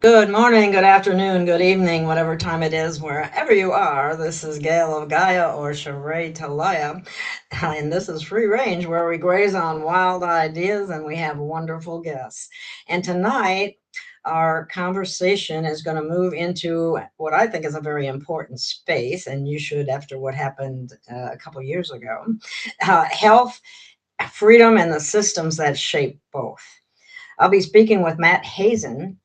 Good morning, good afternoon, good evening, whatever time it is, wherever you are. This is Gail of Gaia or Sheree Talaya, and this is Free Range, where we graze on wild ideas and we have wonderful guests. And tonight, our conversation is going to move into what I think is a very important space, and you should, after what happened a couple years ago, health, freedom, and the systems that shape both. I'll be speaking with Matt Hazen,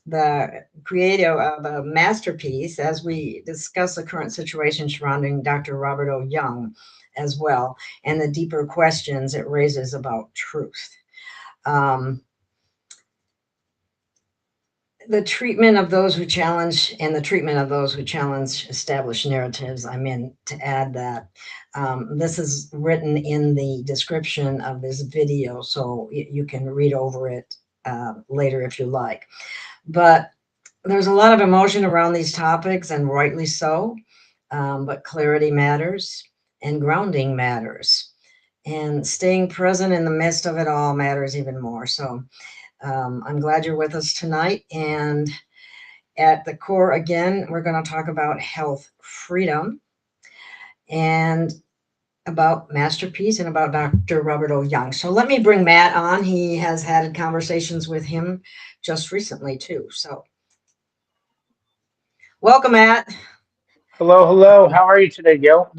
the creator of a masterpiece, as we discuss the current situation surrounding Dr. Robert O. Young as well, and the deeper questions it raises about truth. Um, the treatment of those who challenge and the treatment of those who challenge established narratives. I meant to add that this is written in the description of this video, so you can read over it later if you like. But there's a lot of emotion around these topics, and rightly so. But clarity matters, and grounding matters, and staying present in the midst of it all matters even more. So I'm glad you're with us tonight. And at the core, again, we're going to talk about health freedom and about MasterPeace and about Dr. Robert O. Young. So let me bring Matt on. He has had conversations with him just recently, too. So welcome, Matt. Hello, hello. How are you today, Gil?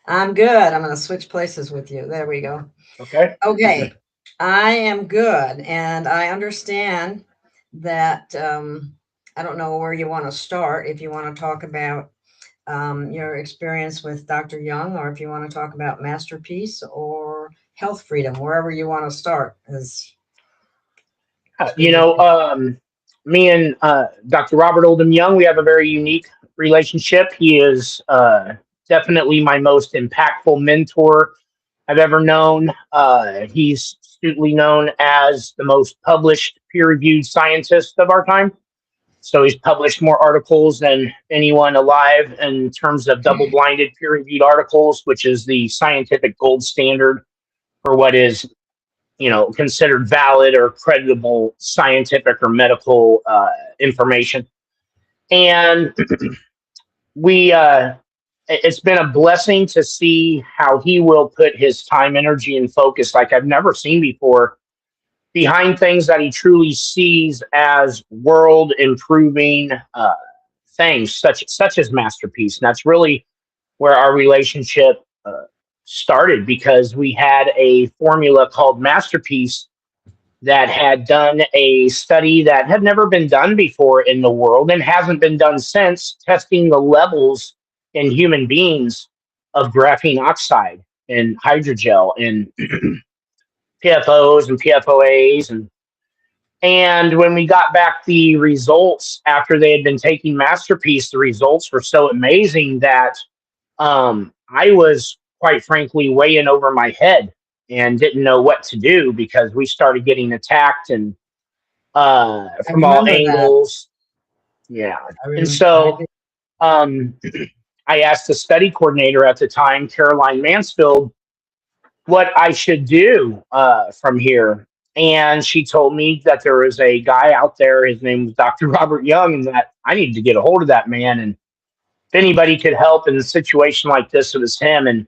I'm good. I'm going to switch places with you. There we go. Okay. Okay. I am good. And I understand that I don't know where you want to start. If you want to talk about your experience with Dr. Young, or if you want to talk about MasterPeace or health freedom, wherever you want to start is Uh, good you with know, me. um, Me and Dr. Robert Oldham Young, we have a very unique relationship. He is definitely my most impactful mentor I've ever known. He's astutely known as the most published peer-reviewed scientist of our time. So he's published more articles than anyone alive in terms of double-blinded peer-reviewed articles, which is the scientific gold standard for what is considered valid or creditable scientific or medical information. And we it's been a blessing to see how he will put his time, energy, and focus like I've never seen before behind things that he truly sees as world improving things, such as masterpiece. And that's really where our relationship started, because we had a formula called masterpiece that had done a study that had never been done before in the world and hasn't been done since, testing the levels in human beings of graphene oxide and hydrogel and PFOs and PFOAs. And when we got back the results after they had been taking masterpiece, the results were so amazing that I was quite frankly way in over my head and didn't know what to do, because we started getting attacked and I from all remember that. angles. Yeah. I And remember. so um, I asked the study coordinator at the time, Caroline Mansfield, what I should do from here. And she told me that there was a guy out there, his name was Dr. Robert Young, and that I needed to get a hold of that man. And if anybody could help in a situation like this, it was him. And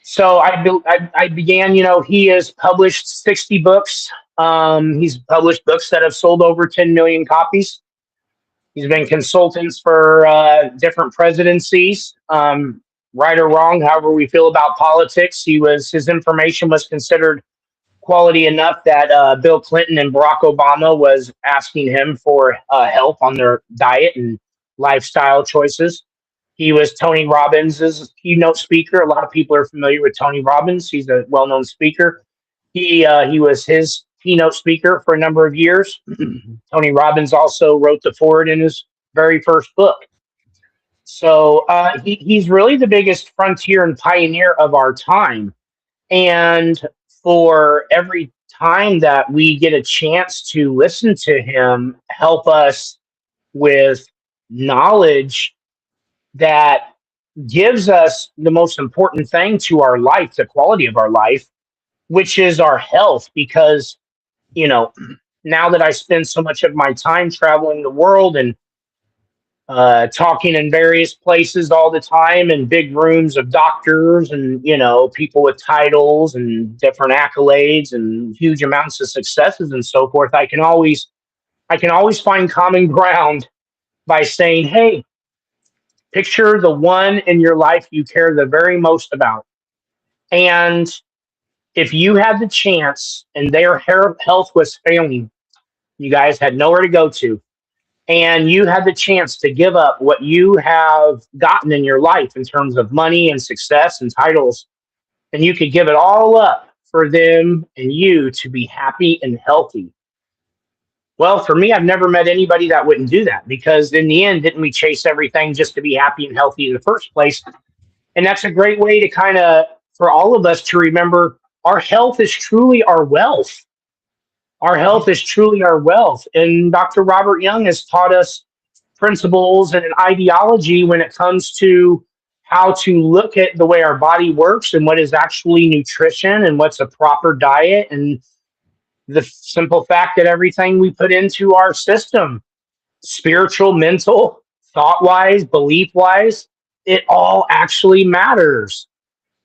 so I began, he has published 60 books. He's published books that have sold over 10 million copies. He's been consultants for different presidencies, right or wrong, however we feel about politics. His information was considered quality enough that Bill Clinton and Barack Obama was asking him for help on their diet and lifestyle choices. He was Tony Robbins' keynote speaker. A lot of people are familiar with Tony Robbins. He's a well-known speaker. He was his keynote speaker for a number of years. Tony Robbins also wrote the foreword in his very first book. So he's really the biggest frontier and pioneer of our time. And for every time that we get a chance to listen to him help us with knowledge that gives us the most important thing to our life, the quality of our life, which is our health. Because, you know, now that I spend so much of my time traveling the world and talking in various places all the time in big rooms of doctors and, you know, people with titles and different accolades and huge amounts of successes and so forth, I can always find common ground by saying, hey, picture the one in your life you care the very most about. And if you had the chance and their health was failing, you guys had nowhere to go to, and you had the chance to give up what you have gotten in your life in terms of money and success and titles, and you could give it all up for them and you to be happy and healthy. Well, for me, I've never met anybody that wouldn't do that, because in the end, didn't we chase everything just to be happy and healthy in the first place? And that's a great way to kind of, for all of us to remember, our health is truly our wealth. Our health is truly our wealth. And Dr. Robert Young has taught us principles and an ideology when it comes to how to look at the way our body works and what is actually nutrition and what's a proper diet, and the simple fact that everything we put into our system, spiritual, mental, thought wise, belief wise, it all actually matters.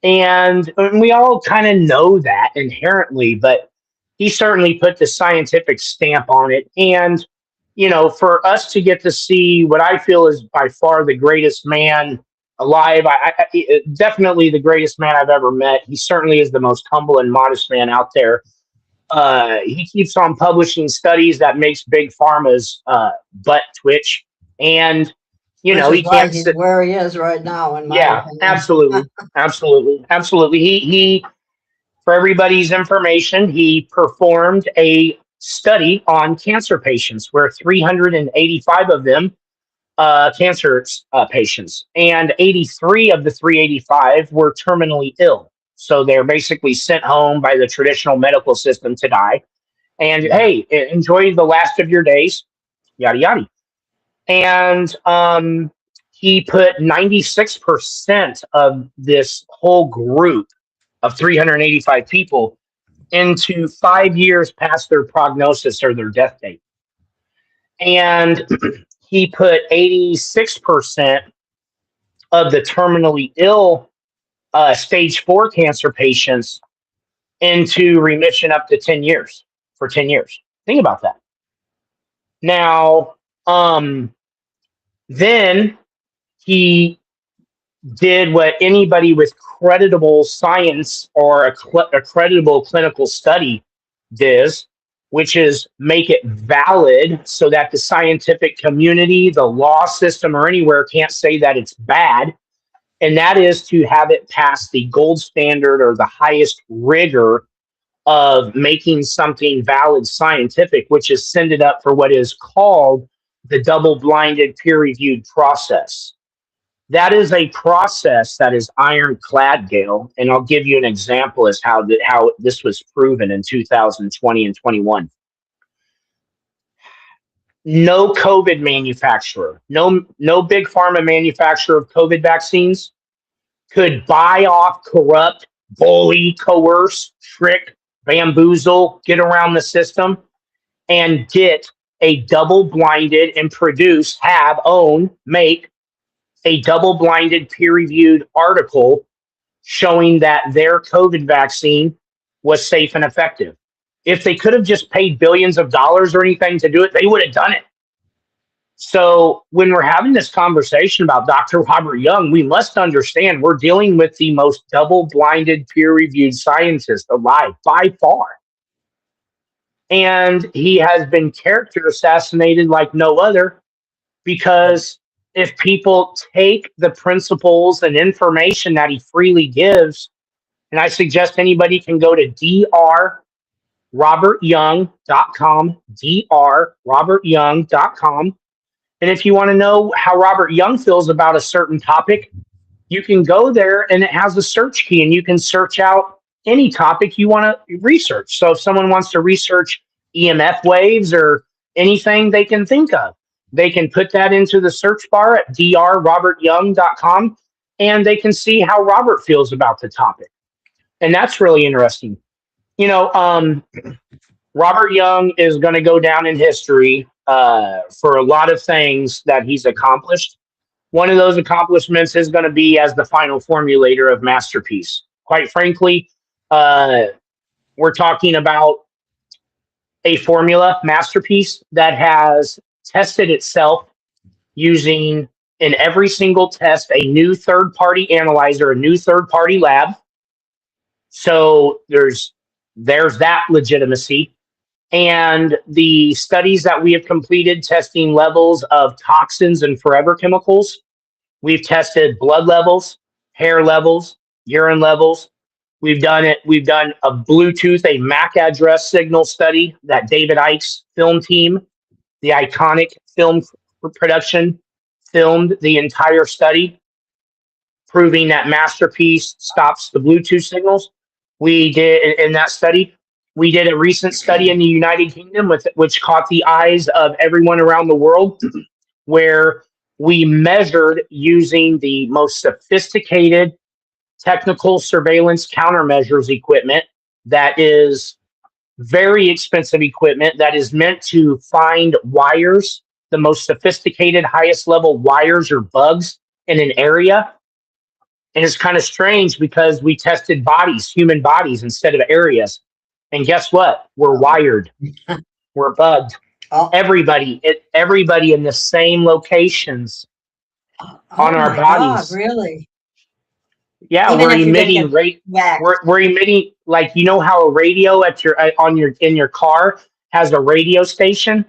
And we all kind of know that inherently, but he certainly put the scientific stamp on it. And, you know, for us to get to see what I feel is by far the greatest man alive, definitely the greatest man I've ever met. He certainly is the most humble and modest man out there. He keeps on publishing studies that makes big pharma's butt twitch. And, you Which know, is he why can't he's sit. where he is right now, in my Yeah, opinion. absolutely. Absolutely. Absolutely. He, for everybody's information, he performed a study on cancer patients where 385 of them, cancer patients, and 83 of the 385 were terminally ill. So they're basically sent home by the traditional medical system to die. And hey, enjoy the last of your days, yada, yada. And he put 96% of this whole group of 385 people into 5 years past their prognosis or their death date. And he put 86% of the terminally ill stage 4 cancer patients into remission up to 10 years for 10 years. Think about that. Now, then he did what anybody with creditable science or a creditable clinical study does, which is make it valid so that the scientific community, the law system, or anywhere can't say that it's bad. And that is to have it pass the gold standard or the highest rigor of making something valid scientific, which is send it up for what is called the double-blinded peer-reviewed process. That is a process that is ironclad, Gail, and I'll give you an example as how this was proven in 2020 and 21. No COVID manufacturer, no big pharma manufacturer of COVID vaccines could buy off, corrupt, bully, coerce, trick, bamboozle, get around the system, and get a double-blinded and produce, have, own, make a double-blinded peer-reviewed article showing that their COVID vaccine was safe and effective. If they could have just paid billions of dollars or anything to do it, they would have done it. So when we're having this conversation about Dr. Robert Young, we must understand we're dealing with the most double-blinded peer-reviewed scientist alive by far. And he has been character assassinated like no other, because if people take the principles and information that he freely gives, and I suggest anybody can go to drrobertyoung.com, drrobertyoung.com. And if you want to know how Robert Young feels about a certain topic, you can go there and it has a search key and you can search out any topic you want to research. So if someone wants to research EMF waves or anything they can think of, they can put that into the search bar at drrobertyoung.com and they can see how Robert feels about the topic. And that's really interesting. You know, Robert Young is going to go down in history for a lot of things that he's accomplished. One of those accomplishments is going to be as the final formulator of MasterPeace. Quite frankly, uh, we're talking about a formula, MasterPeace, that has tested itself using in every single test a new third party analyzer, a new third party lab. So there's that legitimacy. And the studies that we have completed testing levels of toxins and forever chemicals, we've tested blood levels, hair levels, urine levels. We've done it. We've done a Bluetooth, a MAC address signal study that David Icke's film team, the iconic film production, filmed the entire study, proving that MasterPeace stops the Bluetooth signals. We did in that study. We did a recent study in the United Kingdom, which caught the eyes of everyone around the world, where we measured using the most sophisticated technical surveillance countermeasures equipment that is very expensive equipment that is meant to find wires, the most sophisticated, highest level wires or bugs in an area. And it's kind of strange because we tested bodies, human bodies, instead of areas. And guess what? We're wired. We're bugged. Oh, Everybody in the same locations oh on our my God, bodies. really? Yeah, Even we're if you didn't emitting get rate. waxed. We're emitting, like, you know how a radio at your on your in your car has a radio station.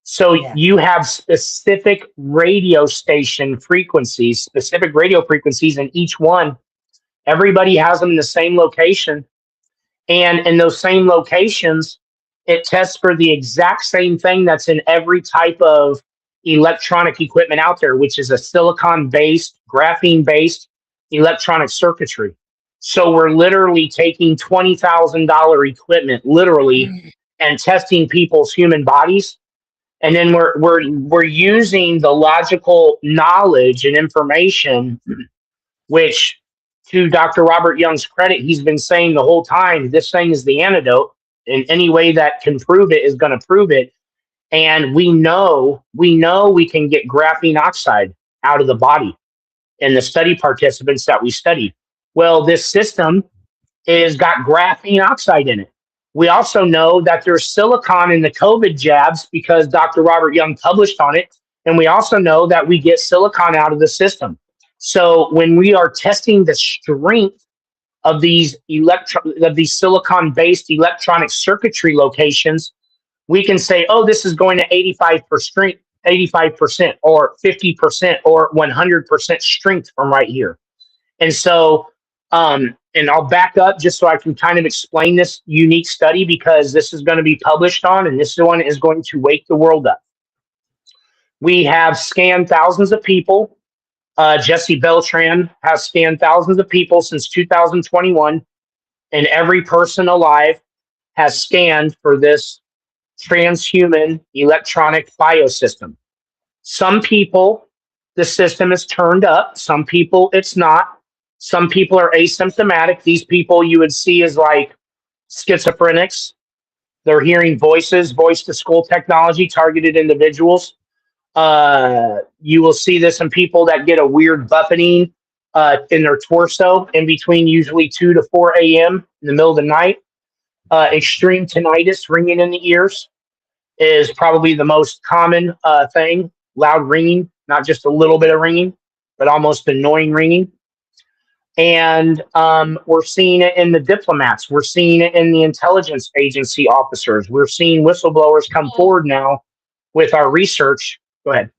So Yeah. you have specific radio station frequencies, specific radio frequencies, and each one, everybody has them in the same location. And in those same locations, it tests for the exact same thing that's in every type of electronic equipment out there, which is a silicon based, graphene based electronic circuitry. So we're literally taking $20,000 equipment, literally, and testing people's human bodies. And then we're using the logical knowledge and information, which, to Dr. Robert Young's credit, he's been saying the whole time, this thing is the antidote. In any way that can prove it is going to prove it. And we know we can get graphene oxide out of the body in the study participants that we studied. Well, this system is got graphene oxide in it. We also know that there's silicon in the COVID jabs because Dr. Robert Young published on it. And we also know that we get silicon out of the system. So when we are testing the strength of these silicon-based electronic circuitry locations, we can say, oh, this is going to 85% or 50% or 100% strength from right here. And so, and I'll back up just so I can kind of explain this unique study, because this is going to be published on, and this one is going to wake the world up. We have scanned thousands of people. Jesse Beltran has scanned thousands of people since 2021, and every person alive has scanned for this transhuman electronic biosystem. Some people, the system is turned up. Some people, it's not. Some people are asymptomatic. These people you would see as like schizophrenics. They're hearing voices, voice to skull technology, targeted individuals. You will see this in people that get a weird buffeting in their torso in between usually 2 to 4 a.m. in the middle of the night. Extreme tinnitus, ringing in the ears, is probably the most common thing. Loud ringing, not just a little bit of ringing, but almost annoying ringing. And we're seeing it in the diplomats. We're seeing it in the intelligence agency officers. We're seeing whistleblowers come forward now with our research. Go ahead.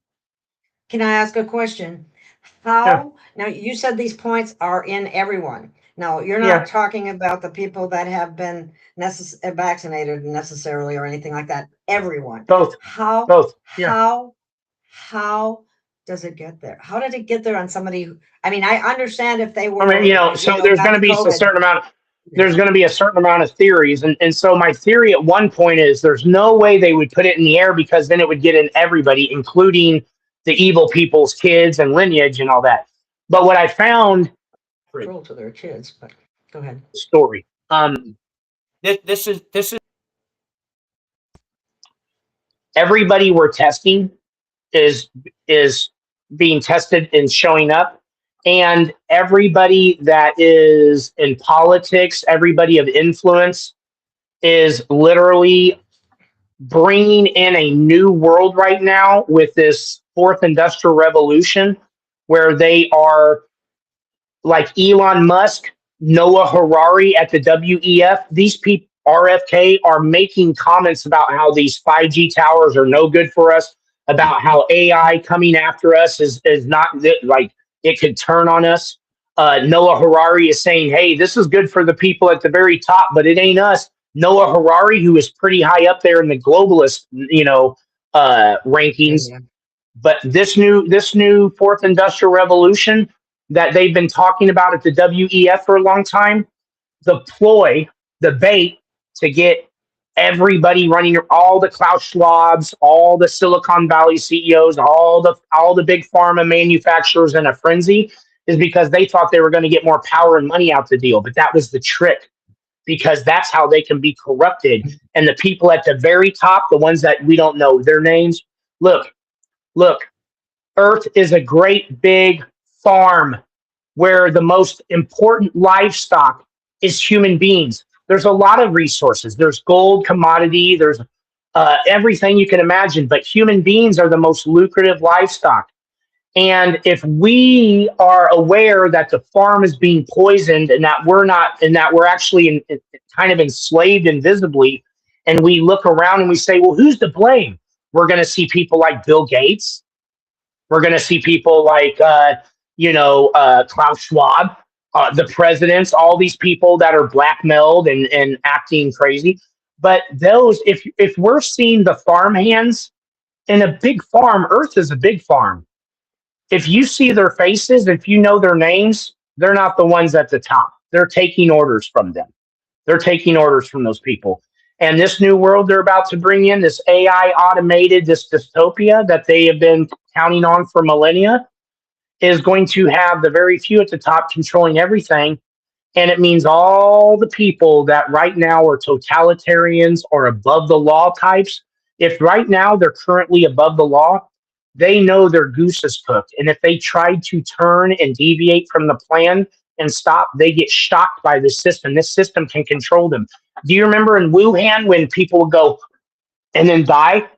Can I ask a question? Yeah. Now you said these points are in everyone. Now, you're not Yeah. talking about the people that have been vaccinated necessarily or anything like that. Everyone. Both. How Both. Yeah. how does it get there? How did it get there on somebody who, I mean, I understand if they were, I mean, so there's got going to the be a COVID. certain amount. There's going to be a certain amount of theories, and so my theory at one point is there's no way they would put it in the air, because then it would get in everybody, including the evil people's kids and lineage and all that. But what I found, Cruel to their kids, but go ahead. story. This is Everybody we're testing is is being tested and showing up, and everybody that is in politics, everybody of influence, is literally bringing in a new world right now with this fourth industrial revolution, where they are like Elon Musk, Noah Harari at the WEF. These people, RFK, are making comments about how these 5G towers are no good for us, about how AI coming after us is not like it could turn on us. Noah Harari is saying, hey, this is good for the people at the very top, but it ain't us. Noah Harari, who is pretty high up there in the globalist, rankings, Yeah. but this new fourth industrial revolution that they've been talking about at the WEF for a long time, the ploy, the bait to get everybody running, all the Klaus Schwabs, all the Silicon Valley CEOs, all the big pharma manufacturers in a frenzy, is because they thought they were going to get more power and money out the deal. But that was the trick, because that's how they can be corrupted. And the people at the very top, the ones that we don't know their names, look, Earth is a great big farm where the most important livestock is human beings. There's a lot of resources. There's gold, commodity, there's everything you can imagine, but human beings are the most lucrative livestock. And if we are aware that the farm is being poisoned, and that we're not, and that we're actually kind of enslaved invisibly, and we look around and we say, well, who's to blame? We're going to see people like Bill Gates. We're going to see people like, Klaus Schwab, the presidents, all these people that are blackmailed and acting crazy. But those, if we're seeing the farm hands in a big farm, Earth is a big farm. If you see their faces, if you know their names, they're not the ones at the top. They're taking orders from them. They're taking orders from those people. And this new world they're about to bring in, this AI automated, this dystopia that they have been counting on for millennia, is going to have the very few at the top controlling everything. And it means all the people that right now are totalitarians or above the law types, if right now they're currently above the law, they know their goose is cooked. And if they try to turn and deviate from the plan and stop, they get shocked by the system. This system can control them. Do you remember in Wuhan when people would go and then die?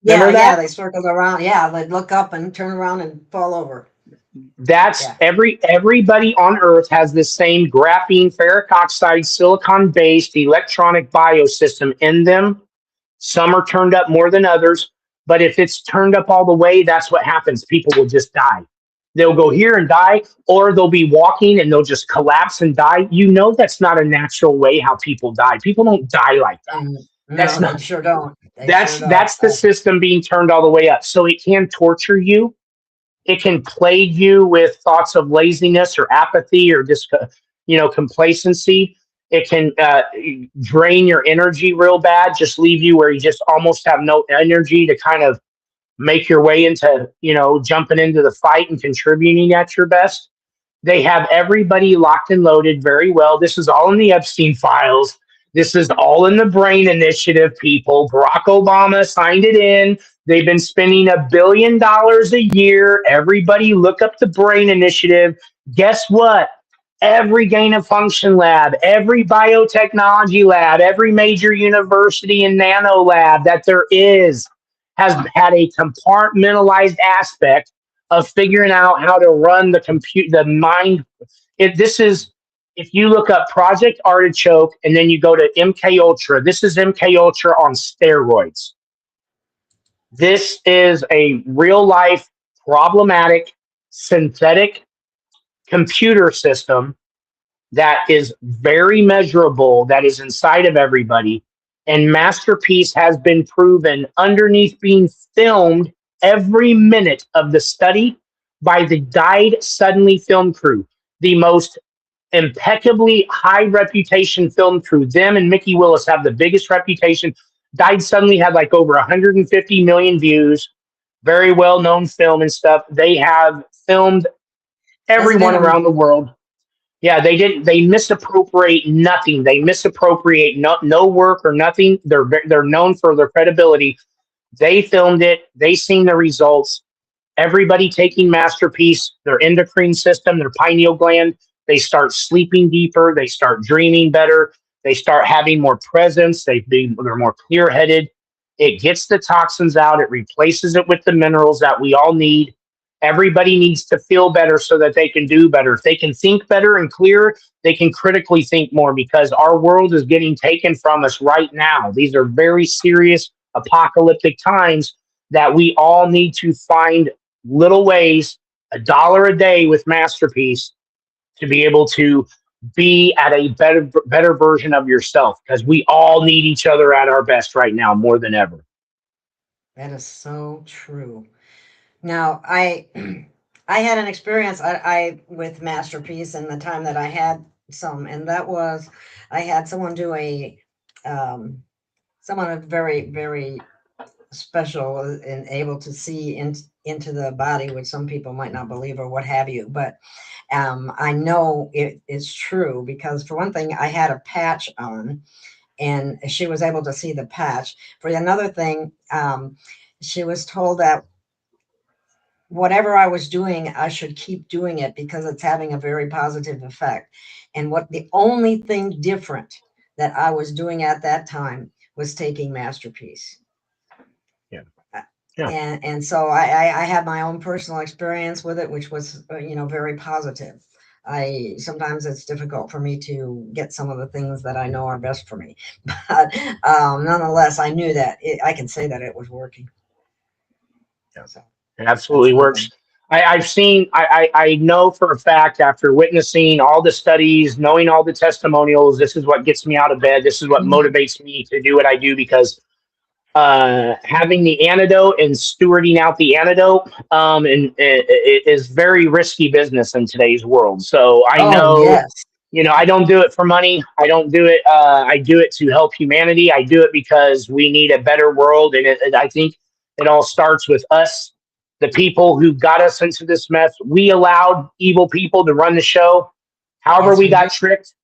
Remember that? They circled around. Yeah, they'd look up and turn around and fall over. That's everybody on Earth has this same graphene, ferric oxide, silicon-based electronic biosystem in them. Some are turned up more than others, but if it's turned up all the way, that's what happens. People will just die. They'll go here and die, or they'll be walking and they'll just collapse and die. You know that's not a natural way how people die. People don't die like that. That's No, not. they sure don't. That's the system being turned all the way up. So it can torture you. It can plague you with thoughts of laziness or apathy or just, complacency. It can drain your energy real bad, just leave you where you just almost have no energy to kind of make your way into, jumping into the fight and contributing at your best. They have everybody locked and loaded very well. This is all in the Epstein files. This is all in the Brain Initiative, people. Barack Obama signed it in. They've been spending $1 billion a year. Everybody look up the Brain Initiative. Guess what? Every gain of function lab, every biotechnology lab, every major university and nano lab that there is has had a compartmentalized aspect of figuring out how to run the mind. If you look up Project Artichoke and then you go to MK Ultra, this is MK Ultra on steroids. This is a real life problematic synthetic computer system that is very measurable, that is inside of everybody. And MasterPeace has been proven underneath being filmed every minute of the study by the Died Suddenly film crew, the most impeccably high reputation film crew. Them and Mickey Willis have the biggest reputation. Died Suddenly had like over 150 million views, very well known film and stuff. They have filmed everyone around the world. Yeah, they misappropriate nothing. They misappropriate no work or nothing. They're known for their credibility. They filmed it. They seen the results. Everybody taking MasterPeace, their endocrine system, their pineal gland, they start sleeping deeper. They start dreaming better. They start having more presence. They're more clear headed. It gets the toxins out. It replaces it with the minerals that we all need. Everybody needs to feel better so that they can do better. If they can think better and clearer, they can critically think more, because our world is getting taken from us right now. These are very serious apocalyptic times that we all need to find little ways, $1 a day with MasterPeace, to be able to be at a better version of yourself, because we all need each other at our best right now more than ever. That is so true. Now, I I had an experience I with MasterPeace in the time that I had some, and that was I had someone do someone very special and able to see into the body, which some people might not believe or what have you. But I know it is true, because for one thing, I had a patch on, and she was able to see the patch. For another thing, she was told that whatever I was doing, I should keep doing it because it's having a very positive effect. And what the only thing different that I was doing at that time was taking MasterPeace. Yeah. Uh, Yeah. And so I had my own personal experience with it, which was, very positive. Sometimes it's difficult for me to get some of the things that I know are best for me, but nonetheless, I knew that I can say that it was working. Yeah. So It that's absolutely one works. thing. I know for a fact, after witnessing all the studies, knowing all the testimonials, this is what gets me out of bed. This is what Mhm. motivates me to do what I do, because having the antidote and stewarding out the antidote, and it is very risky business in today's world. So I Oh, know, yes. I don't do it for money. I don't do it. I do it to help humanity. I do it because we need a better world, and I think it all starts with us, the people who got us into this mess. We allowed evil people to run the show. However, Yes, we we did. got tricked.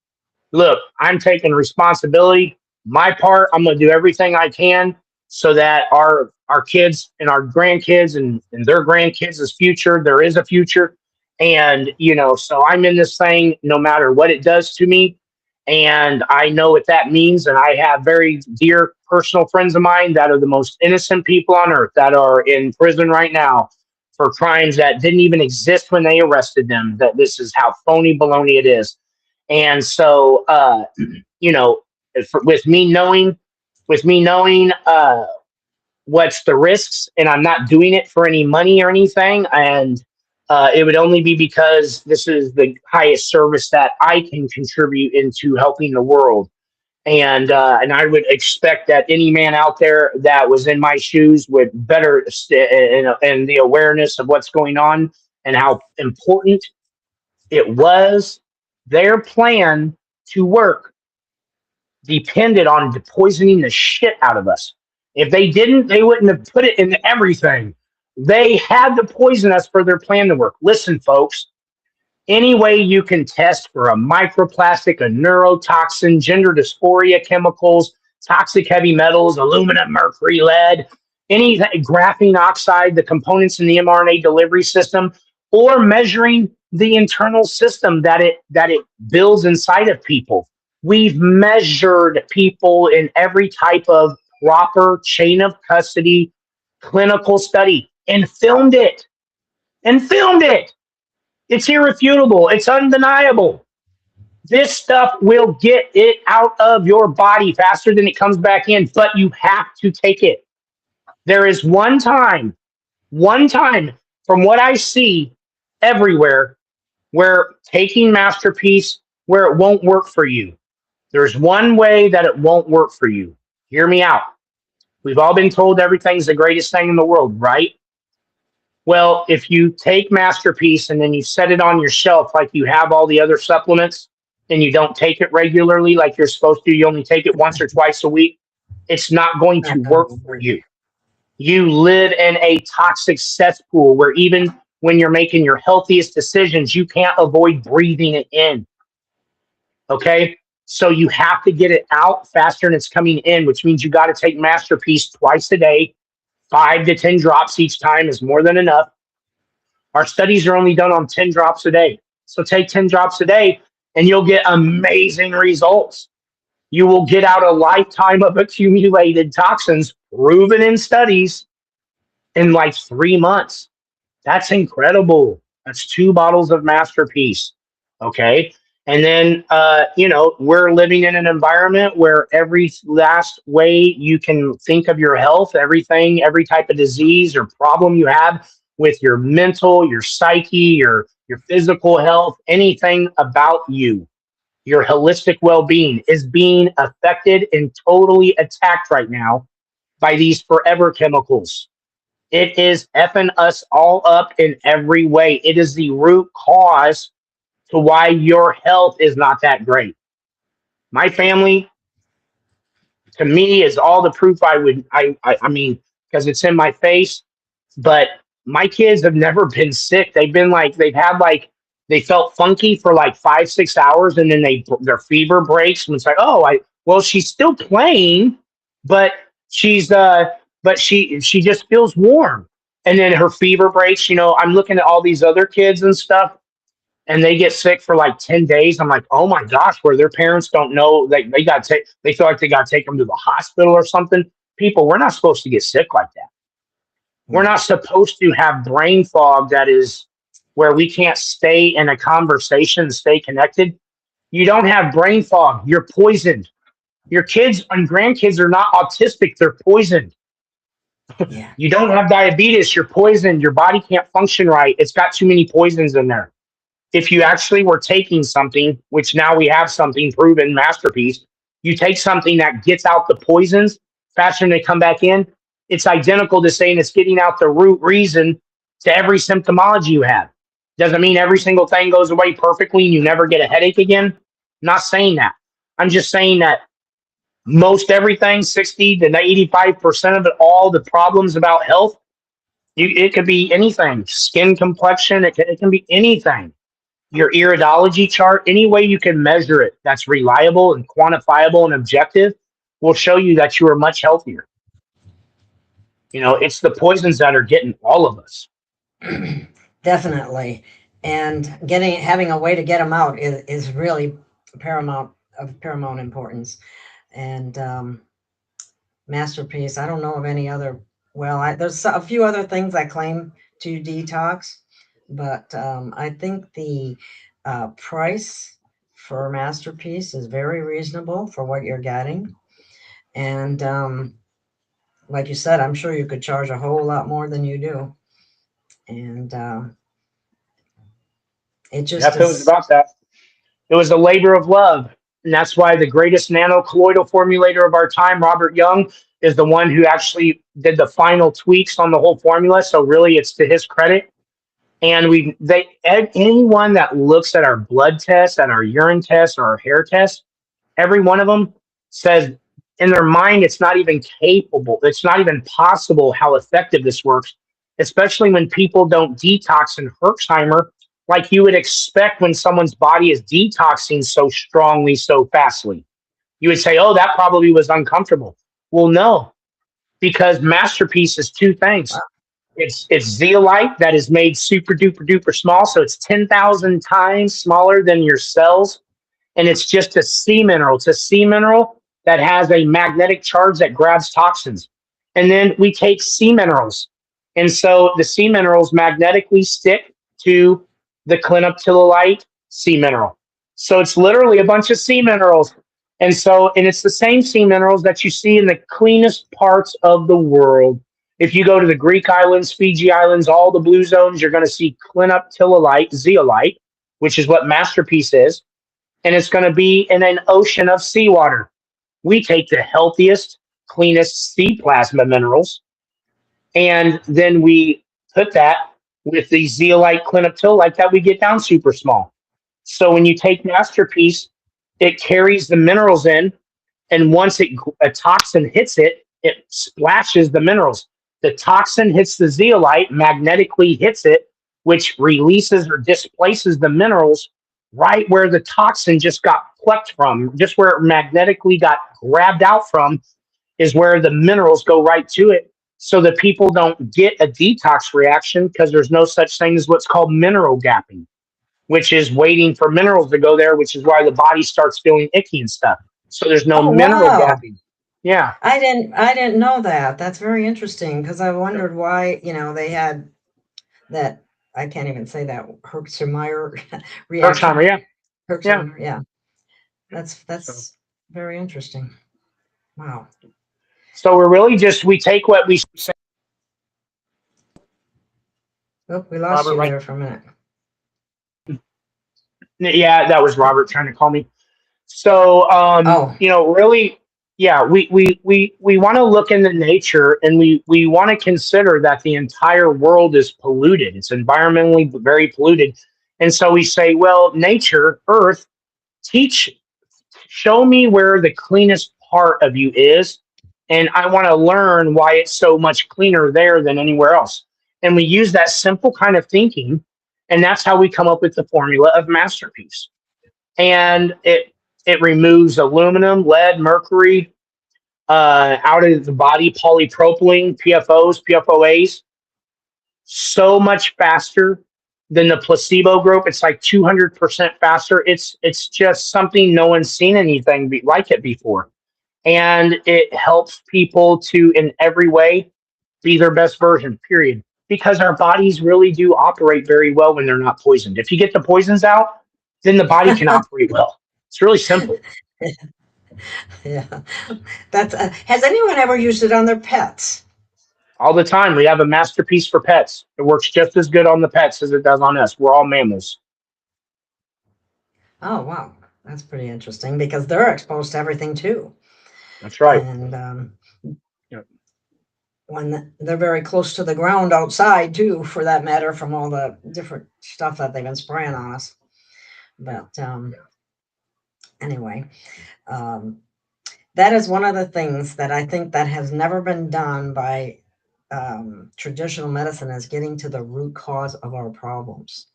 Look, I'm taking responsibility. My part, I'm going to do everything I can so that our kids and our grandkids and their grandkids' future, there is a future. And, so I'm in this thing no matter what it does to me. And I know what that means. And I have very dear personal friends of mine that are the most innocent people on earth that are in prison right now for crimes that didn't even exist when they arrested them. That this is how phony baloney it is. And so, you know, with me knowing what's the risks, and I'm not doing it for any money or anything, and it would only be because this is the highest service that I can contribute into helping the world. And I would expect that any man out there that was in my shoes would better and the awareness of what's going on and how important it was. Their plan to work depended on poisoning the shit out of us. If they didn't, they wouldn't have put it in everything. They had to poison us for their plan to work. Listen, folks, any way you can test for a microplastic, a neurotoxin, gender dysphoria chemicals, toxic heavy metals, aluminum, mercury, lead, any graphene oxide, the components in the mRNA delivery system, or measuring the internal system that it builds inside of people. We've measured people in every type of proper chain of custody clinical study and filmed it. And filmed it. It's irrefutable. It's undeniable. This stuff will get it out of your body faster than it comes back in, but you have to take it. There is one time from what I see everywhere where taking MasterPeace, where it won't work for you. There's one way that it won't work for you. Hear me out. We've all been told everything's the greatest thing in the world, right? Well, if you take MasterPeace and then you set it on your shelf like you have all the other supplements and you don't take it regularly like you're supposed to, you only take it once or twice a week, it's not going to Not going work to for work. you. You live in a toxic cesspool where even when you're making your healthiest decisions, you can't avoid breathing it in. Okay? So you have to get it out faster than it's coming in, which means you got to take MasterPeace twice a day. 5 to 10 drops each time is more than enough. Our studies are only done on 10 drops a day. So take 10 drops a day and you'll get amazing results. You will get out a lifetime of accumulated toxins proven in studies in like 3 months. That's incredible. That's 2 bottles of MasterPeace. Okay. And then, we're living in an environment where every last way you can think of your health, everything, every type of disease or problem you have with your mental, your psyche, your physical health, anything about you, your holistic well-being is being affected and totally attacked right now by these forever chemicals. It is effing us all up in every way. It is the root cause to why your health is not that great. My family, to me, is all the proof I mean, because it's in my face. But my kids have never been sick. They felt funky for like 5, 6 hours, and then their fever breaks, and it's like, oh, well, she's still playing, but she's but she just feels warm, and then her fever breaks. I'm looking at all these other kids and stuff, and they get sick for like 10 days. I'm like, oh my gosh, where their parents don't know they feel like they got to take them to the hospital or something. People, we're not supposed to get sick like that. We're not supposed to have brain fog that is where we can't stay in a conversation and stay connected. You don't have brain fog. You're poisoned. Your kids and grandkids are not autistic. They're poisoned. Yeah. You don't have diabetes. You're poisoned. Your body can't function right. It's got too many poisons in there. If you actually were taking something, which now we have something proven, MasterPeace, you take something that gets out the poisons faster than they come back in. It's identical to saying it's getting out the root reason to every symptomology you have. Doesn't mean every single thing goes away perfectly and you never get a headache again. I'm not saying that. I'm just saying that most everything, 60 to 85% of it, all the problems about health, it could be anything. Skin complexion, it can be anything. Your iridology chart, any way you can measure it that's reliable and quantifiable and objective will show you that you are much healthier. It's the poisons that are getting all of us. Definitely. And having a way to get them out is really of paramount importance. And MasterPeace, I don't know of any other. Well, there's a few other things I claim to detox, but I think the price for MasterPeace is very reasonable for what you're getting. And like you said, I'm sure you could charge a whole lot more than you do. And it just It was about that. It was a labor of love. And that's why the greatest nanocolloidal formulator of our time, Robert Young, is the one who actually did the final tweaks on the whole formula. So really it's to his credit. And anyone that looks at our blood tests, at our urine tests, or our hair tests, every one of them says in their mind it's not even capable. It's not even possible how effective this works, especially when people don't detox in Herxheimer like you would expect when someone's body is detoxing so strongly, so fastly. You would say, oh, that probably was uncomfortable. Well, no, because MasterPeace is two things. It's zeolite that is made super duper duper small, so it's 10,000 times smaller than your cells, and it's just a sea mineral. It's a sea mineral that has a magnetic charge that grabs toxins. And then we take sea minerals, and so the sea minerals magnetically stick to the clinoptilolite sea mineral. So it's literally a bunch of sea minerals. And it's the same sea minerals that you see in the cleanest parts of the world. If you go to the Greek islands, Fiji Islands, all the blue zones, you're going to see clinoptilolite, zeolite, which is what MasterPeace is. And it's going to be in an ocean of seawater. We take the healthiest, cleanest sea plasma minerals, and then we put that with the zeolite clinoptilolite that we get down super small. So when you take MasterPeace, it carries the minerals in, and once a toxin hits it, it splashes the minerals. The toxin hits the zeolite, magnetically hits it, which releases or displaces the minerals right where the toxin just got plucked from, just where it magnetically got grabbed out from, is where the minerals go right to it. so that people don't get a detox reaction, because there's no such thing as what's called mineral gapping, which is waiting for minerals to go there, which is why the body starts feeling icky and stuff. So there's no Oh, mineral wow. gapping. Yeah. I didn't know that. That's very interesting because I wondered why, they had that, I can't even say that, Herxheimer reaction. Herxheimer, yeah. Yeah. Herxheimer, yeah. So, That's very interesting. Wow. so we're really just, we take what we say. Oh, we lost Robert, you right? there for a minute. Yeah, that was Robert trying to call me. So, Oh, really, yeah, we want to look into nature, and we want to consider that the entire world is polluted. It's environmentally very polluted. And so we say, well, nature, earth, teach, show me where the cleanest part of you is. And I want to learn why it's so much cleaner there than anywhere else. And we use that simple kind of thinking. And that's how we come up with the formula of MasterPeace. And it removes aluminum, lead, mercury out of the body, polypropylene, PFOs, PFOAs, so much faster than the placebo group. It's like 200% faster. It's just something no one's seen anything like it before, and it helps people to in every way be their best version. Period. Because our bodies really do operate very well when they're not poisoned. If you get the poisons out, then the body can operate well. It's really simple. yeah. That's, has anyone ever used it on their pets? All the time, we have a masterpiece for pets. It works just as good on the pets as it does on us. We're all mammals. Oh, wow. That's pretty interesting because they're exposed to everything too. That's right. And Yep. when they're very close to the ground outside too, for that matter, from all the different stuff that they've been spraying on us. But anyway, um, that is one of the things that I think that has never been done by traditional medicine, is getting to the root cause of our problems.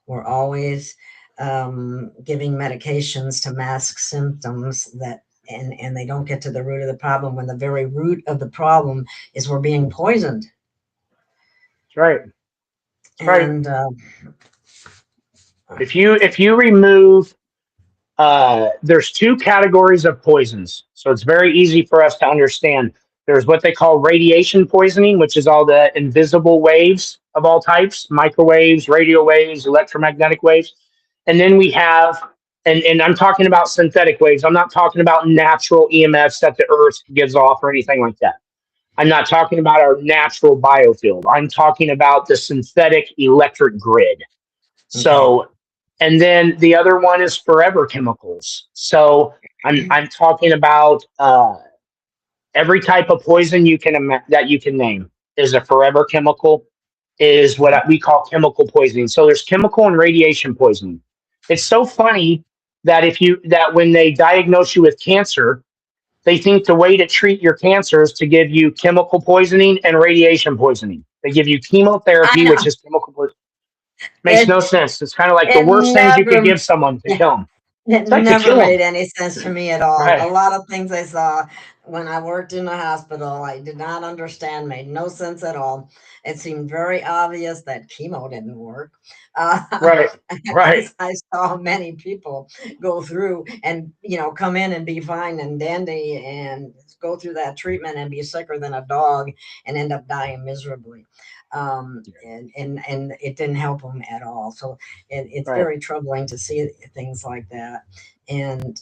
We're always giving medications to mask symptoms that, and they don't get to the root of the problem, when the very root of the problem is we're being poisoned. That's right. That's right. And If you remove there's two categories of poisons, so it's very easy for us to understand. There's what they call radiation poisoning, which is all the invisible waves of all types, microwaves, radio waves, electromagnetic waves. And then we have, and I'm talking about synthetic waves. I'm not talking about natural EMFs that the earth gives off or anything like that. I'm not talking about our natural biofield. I'm talking about the synthetic electric grid. okay. So, and then the other one is forever chemicals. So I'm talking about every type of poison you can that you can name is a forever chemical, is what we call chemical poisoning. So there's chemical and radiation poisoning. It's so funny that that when they diagnose you with cancer, they think the way to treat your cancer is to give you chemical poisoning and radiation poisoning. They give you I chemotherapy, know which is chemical poisoning. Makes it. no sense. It's kind of like the It worst things you could never. give someone to kill them. It It's like to never kill them. made any sense to me at all. A Right. lot of things I saw when I worked in the hospital, I did not understand, made no sense at all. It seemed very obvious that chemo didn't work. Right. Right. I saw many people go through and, come in and be fine and dandy and go through that treatment and be sicker than a dog and end up dying miserably. And it didn't help them at all. So it's Right. very troubling to see things like that, and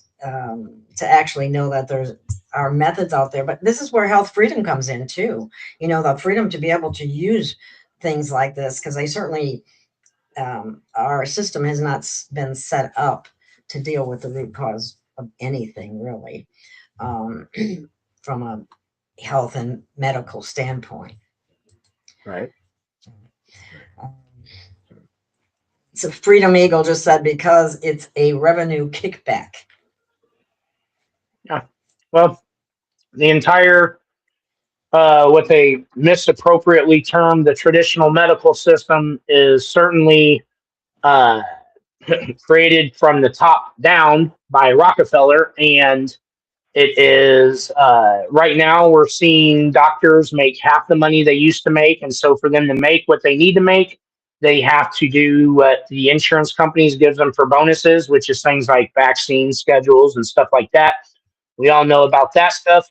to actually know that there's are methods out there. But this is where health freedom comes in too. The freedom to be able to use things like this, because they certainly our system has not been set up to deal with the root cause of anything really, um, from a health and medical standpoint. Right. Um, So Freedom Eagle just said because it's a revenue kickback. Yeah. Well, the entire what they misappropriately termed the traditional medical system is certainly uh, created from the top down by Rockefeller, and It is right now we're seeing doctors make half the money they used to make, and so for them to make what they need to make, they have to do what the insurance companies gives them for bonuses, which is things like vaccine schedules and stuff like that. We all know about that stuff.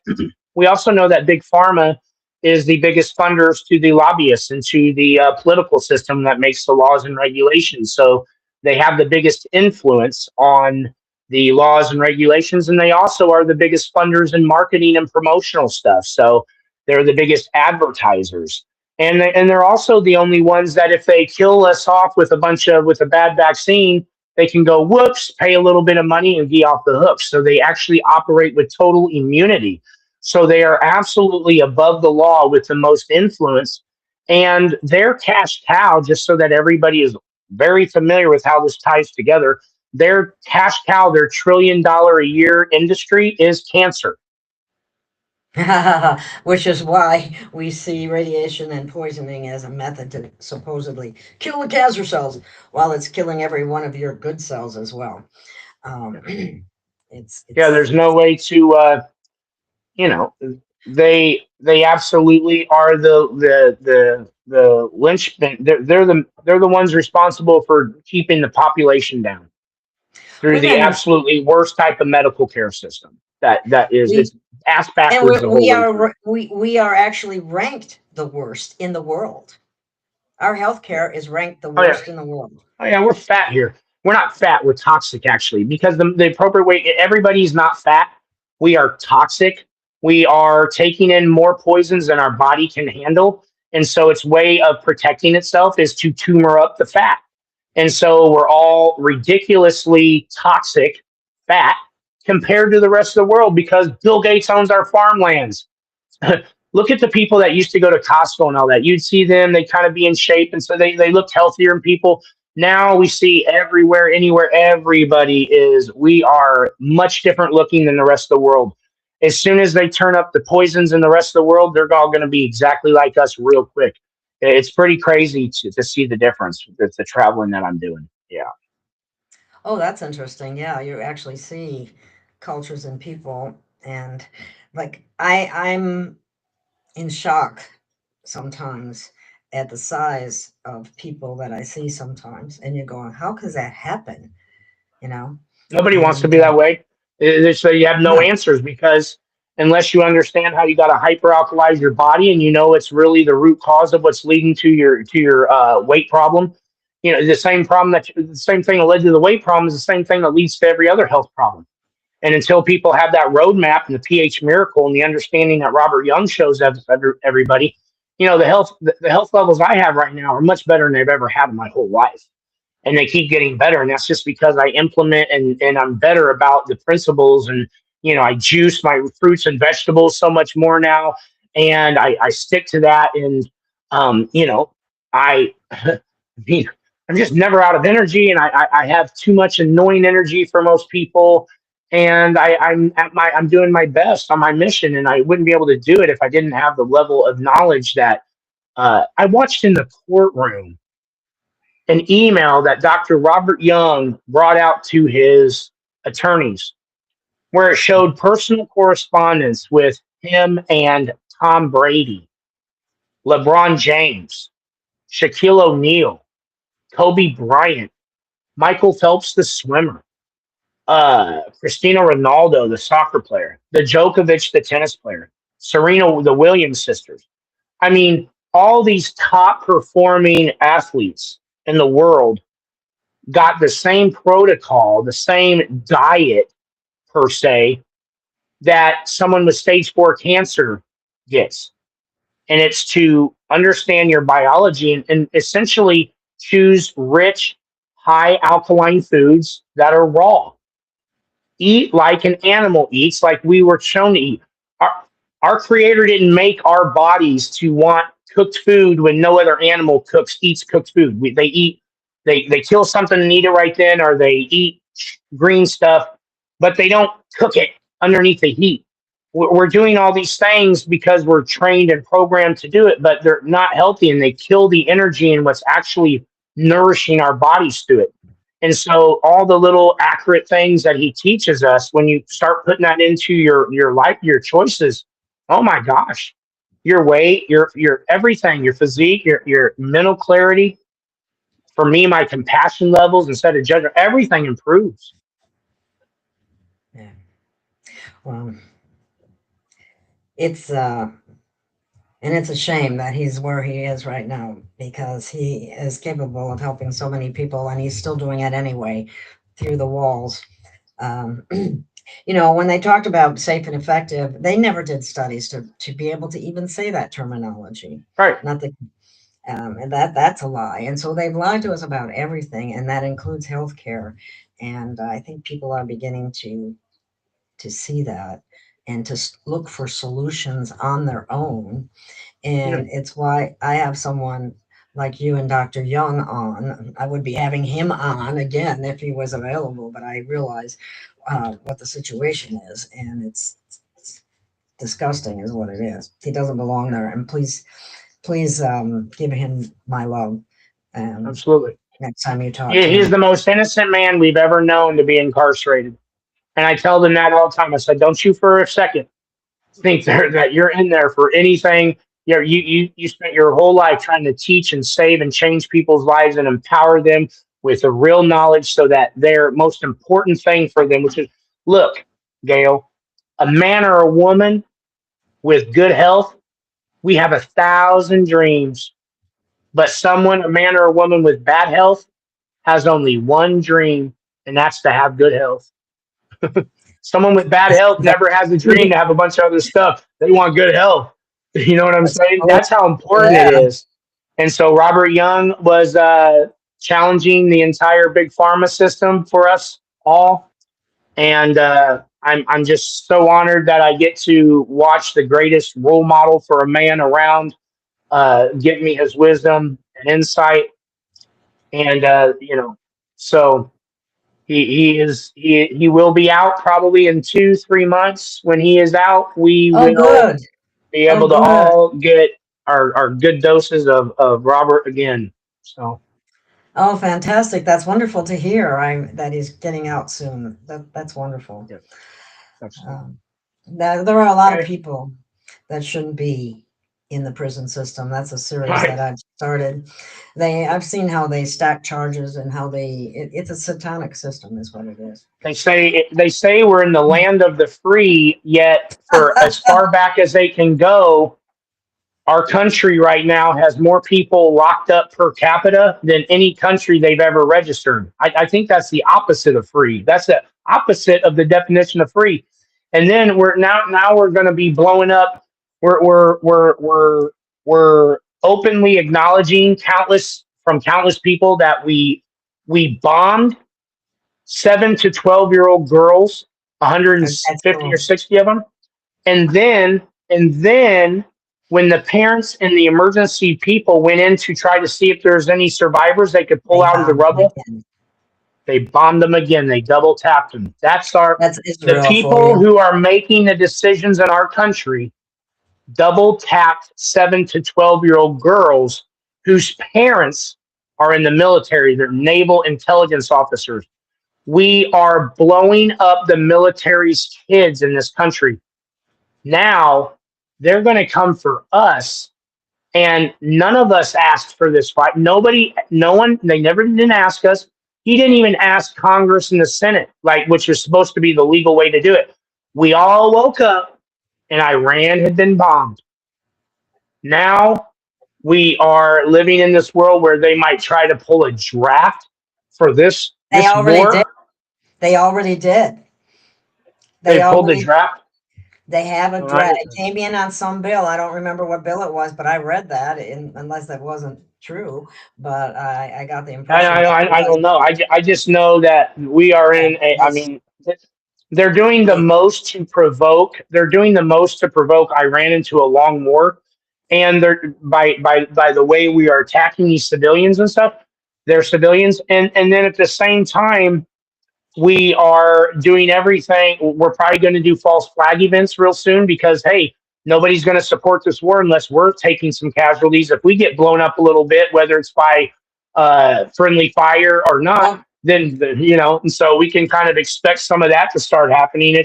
We also know that big pharma is the biggest funders to the lobbyists and to the political system that makes the laws and regulations. So they have the biggest influence on the laws and regulations, and they also are the biggest funders in marketing and promotional stuff. So they're the biggest advertisers, and they're also the only ones that if they kill us off with a bad vaccine, they can go whoops, pay a little bit of money and be off the hook. So they actually operate with total immunity. So they are absolutely above the law with the most influence, and their cash cow. Just so that everybody is very familiar with how this ties together, their cash cow, their $1 trillion a year industry is cancer. Which is why we see radiation and poisoning as a method to supposedly kill the cancer cells while it's killing every one of your good cells as well. Um, Yeah, there's no way to, you know, they absolutely are the linchpin. They're the ones responsible for keeping the population down through we've the been absolutely worst type of medical care system. That is, we it's ass and backwards the whole way through. we are actually ranked the worst in the world. Our healthcare is ranked the Oh yeah, worst in the world. oh yeah, we're fat here. We're not fat. We're toxic actually, because the appropriate way. Everybody's not fat. We are toxic. We are taking in more poisons than our body can handle, and so its way of protecting itself is to tumor up the fat. And so we're all ridiculously toxic fat compared to the rest of the world because Bill Gates owns our farmlands. Look at the people that used to go to Costco and all that. You'd see them, they kind of be in shape, and so they looked healthier in people. Now we see everywhere, anywhere, everybody is, we are much different looking than the rest of the world. As soon as they turn up the poisons in the rest of the world, they're all going to be exactly like us real quick. It's pretty crazy to see the difference with the traveling that I'm doing. Yeah. Oh, that's interesting. Yeah, you actually see cultures and people, and like I'm in shock sometimes at the size of people that I see sometimes, and you're going, how could that happen? You know, Nobody wants to and be that way. So you have no no. answers because unless you understand how you got to hyperalkalize your body and you know it's really the root cause of what's leading to your weight problem. You know, the same thing that led to the weight problem is the same thing that leads to every other health problem. And until people have that roadmap and the pH miracle and the understanding that Robert Young shows everybody, you know, the health levels I have right now are much better than they've ever had in my whole life, and they keep getting better. And that's just because I implement and I'm better about the principles. And, you know, I juice my fruits and vegetables so much more now. And I stick to that. And, you know, I mean, I'm just never out of energy. And I have too much annoying energy for most people. And I'm doing my best on my mission. And I wouldn't be able to do it if I didn't have the level of knowledge that I watched in the courtroom an email that Dr. Robert Young brought out to his attorneys, where it showed personal correspondence with him and Tom Brady, LeBron James, Shaquille O'Neal, Kobe Bryant, Michael Phelps, the swimmer, Cristiano Ronaldo, the soccer player, the Djokovic, the tennis player, Serena, the Williams sisters. I mean, all these top performing athletes in the world got the same protocol, the same diet per se that someone with stage 4 cancer gets. And it's to understand your biology and essentially choose rich, high alkaline foods that are raw. Eat like an animal eats, like we were shown to eat. Our, our creator didn't make our bodies to want cooked food when no other animal eats cooked food. They eat, they kill something and eat it right then, or they eat green stuff, but they don't cook it underneath the heat. We're doing all these things because we're trained and programmed to do it, but they're not healthy and they kill the energy and what's actually nourishing our bodies through it. And so all the little accurate things that he teaches us, when you start putting that into your life, your choices, oh my gosh, your weight, your everything, your physique, your mental clarity. For me, my compassion levels instead of judgment, everything improves. Yeah. Well, it's and it's a shame that he's where he is right now, because he is capable of helping so many people, and he's still doing it anyway through the walls. Um, when they talked about safe and effective, they never did studies to be able to even say that terminology. Right. Not that, and that's a lie. And so they've lied to us about everything, and that includes healthcare. And I think people are beginning to see that and to look for solutions on their own. Yeah. And it's why I have someone like you and Dr. Young on. I would be having him on again if he was available, but I realize what the situation is, and it's disgusting, is what it is. He doesn't belong there, and please give him my love. Absolutely. Next time you talk to He's him. the most innocent man we've ever known to be incarcerated. And I tell them that all the time. I said, don't you for a second think that you're in there for anything. You spent your whole life trying to teach and save and change people's lives and empower them with the real knowledge, so that their most important thing for them, which is, look, Gail, a man or a woman with good health, we have 1,000 dreams. But someone, a man or a woman with bad health, has only one dream, and that's to have good health. Someone with bad health never has a dream to have a bunch of other stuff. They want good health. You know what I'm saying? That's how important it Yeah. is. And so Robert Young was challenging the entire big pharma system for us all. And I'm just so honored that I get to watch the greatest role model for a man around give me his wisdom and insight. And so he will be out probably in 2-3 months. When he is out, we Oh, will good. be Oh, able to good. all get our good doses of Robert again. So Oh, fantastic. That's wonderful to hear. That he's getting out soon. That's wonderful. yeah, absolutely. Um, there are a lot of Okay. people that shouldn't be in the prison system. That's a series Right. that I've started. I've seen how they stack charges and how it's a satanic system is what it is. They say we're in the land of the free, yet for as far back as they can go, our country right now has more people locked up per capita than any country they've ever registered. I think that's the opposite of free. That's the opposite of the definition of free. And then now we're going to be blowing up. We're openly acknowledging countless people that we bombed 7 to 12-year-old girls, That's 150 or cool. 60 of them, and then when the parents and the emergency people went in to try to see if there's any survivors they could pull They out of the bombed them rubble, again. they bombed them again. They double tapped them. That's The Israel for people you. who are making the decisions in our country double tapped 7 to 12-year-old girls whose parents are in the military. They're naval intelligence officers. We are blowing up the military's kids in this country. Now they're going to come for us. And none of us asked for this fight. No one, they never didn't ask us. He didn't even ask Congress and the Senate, which is supposed to be the legal way to do it. We all woke up and Iran had been bombed. Now we are living in this world where they might try to pull a draft for this They already did. war. They already did. They They pulled the already draft. They have a Oh, I, draft. It came in on some bill. I don't remember what bill it was, but I read that, unless that wasn't true. But I got the I, impression that it I, I was. don't know. I just know that we are Yeah, in a. I it's, mean, they're doing the it, most to provoke. They're doing the most to provoke Iran into a long war, and they're by the way we are attacking these civilians and stuff. They're civilians, and then at the same time, we are doing everything. We're probably going to do false flag events real soon because hey, nobody's going to support this war unless we're taking some casualties. If we get blown up a little bit, whether it's by friendly fire or not, well, then and so we can kind of expect some of that to start happening.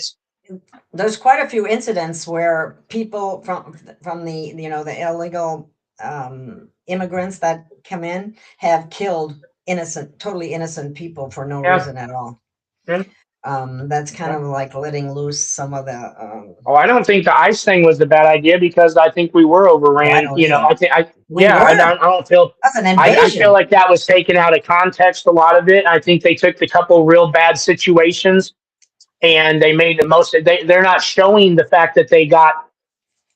There's quite a few incidents where people from the the illegal immigrants that come in have killed totally innocent people for no reason at all. Yeah. That's kind of like letting loose some of the. I don't think the ICE thing was a bad idea because I think we were overran. I don't either. I don't feel. That's an I invasion. feel like that was taken out of context. A lot of it. I think they took the couple real bad situations and they made the most. They're not showing the fact that they got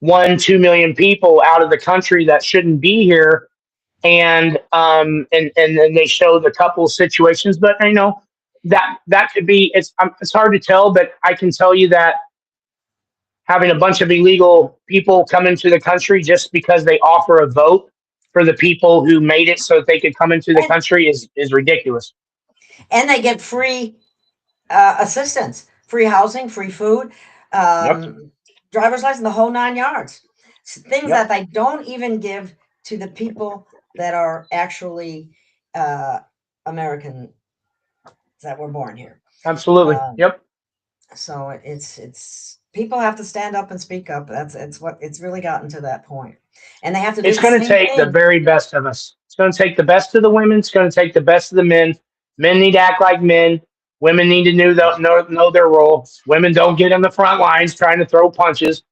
1-2 million people out of the country that shouldn't be here, and then they show the couple situations. But that could be. It's hard to tell, but I can tell you that having a bunch of illegal people come into the country just because they offer a vote for the people who made it so that they could come into the country is ridiculous. And they get free assistance, free housing, free food, driver's license, the whole 9 yards. Things that they don't even give to the people that are actually American that were born here. Absolutely. So it's people have to stand up and speak up. It's really gotten to that point. And they have to do it's going to take the very best of us. It's going to take the best of the women. It's going to take the best of the men. Men need to act like men. Women need to know their role. Women don't get in the front lines trying to throw punches.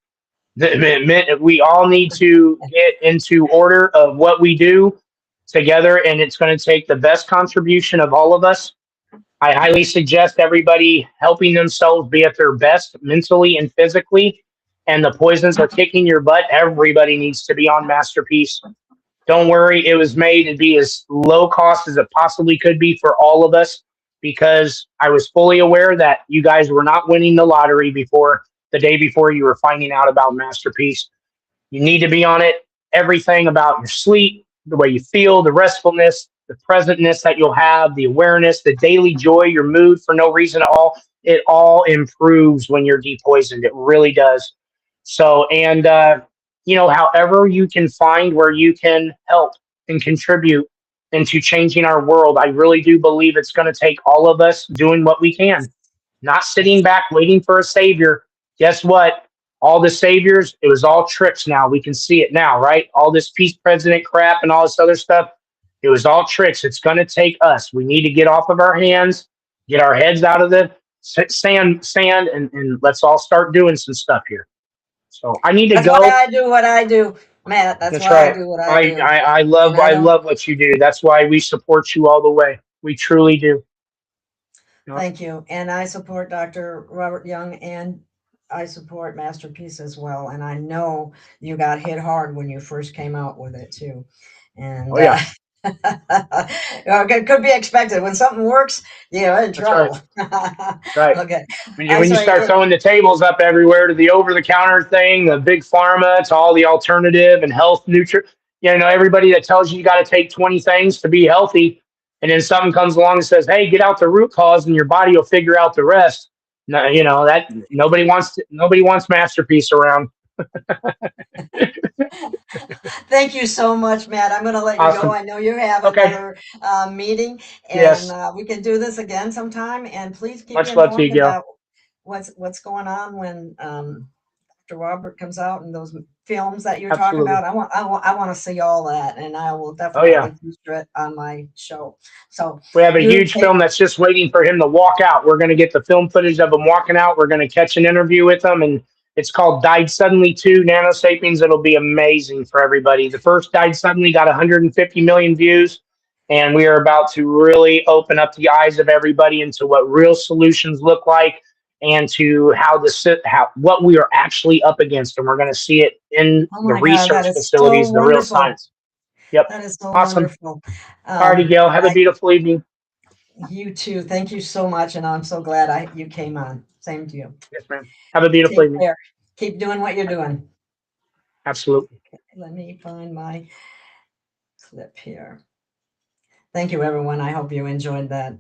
We all need to get into order of what we do together, and it's going to take the best contribution of all of us. I highly suggest everybody helping themselves be at their best mentally and physically, and the poisons are kicking your butt. Everybody needs to be on MasterPeace. Don't worry, it was made to be as low cost as it possibly could be for all of us, because I was fully aware that you guys were not winning the lottery before the day before you were finding out about MasterPeace. You need to be on it. Everything about your sleep, the way you feel, the restfulness, the presentness that you'll have, the awareness, the daily joy, your mood for no reason at all, it all improves when you're depoisoned. It really does. So, and, however you can find where you can help and contribute into changing our world, I really do believe it's going to take all of us doing what we can, not sitting back waiting for a savior. Guess what? All the saviors, it was all tricks now. We can see it now, right? All this peace president crap and all this other stuff, it was all tricks. It's going to take us. We need to get off of our hands, get our heads out of the sand, and let's all start doing some stuff here. So I need to go. That's why I do what I do, Matt. That's why right. I do what I do. I love what you do. That's why we support you all the way. We truly do. Thank you. And I support Dr. Robert Young, and I support MasterPeace as well. And I know you got hit hard when you first came out with it too. And it could be expected. When something works, you're in trouble. Right. Okay. When you start throwing the tables up everywhere to the over-the-counter thing, the big pharma, to all the alternative and health everybody that tells you got to take 20 things to be healthy, and then something comes along and says, "Hey, get out the root cause, and your body will figure out the rest." No, that nobody wants MasterPeace around. Thank you so much, Matt. I'm going to let you go. I know you have another meeting, and we can do this again sometime. And please keep me informed about what's going on when Dr. Robert comes out and those films that you're talking about. I want to see all that, and I will definitely feature it on my show. So we have a huge film that's just waiting for him to walk out. We're going to get the film footage of him walking out. We're going to catch an interview with him, and it's called Died Suddenly 2 Nanosapiens. It'll be amazing for everybody. The first Died Suddenly got 150 million views, and we are about to really open up the eyes of everybody into what real solutions look like, and to what we are actually up against. And we're going to see it in the research facilities, the real science. Yep. That is so awesome. Wonderful. All righty, Gail. Have a beautiful evening. You too. Thank you so much. And I'm so glad you came on. Same to you. Yes, ma'am. Have a beautiful evening. Care. Keep doing what you're doing. Absolutely. Okay, let me find my clip here. Thank you, everyone. I hope you enjoyed that.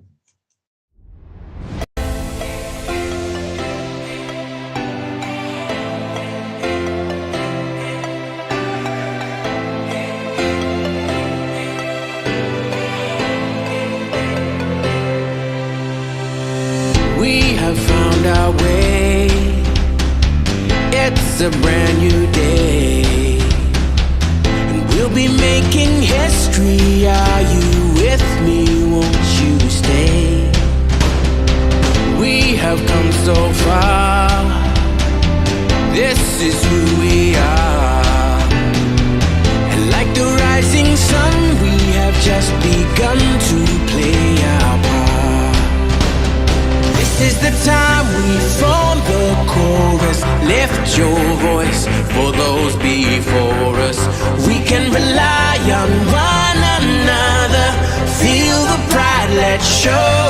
a brand new day, and we'll be making history. Are you with me? Won't you stay? We have come so far. This is who we are. And like the rising sun, we have just begun to play our part. This is the time we form the chorus. Lift your voice for those before us. We can rely on one another. Feel the pride, let's show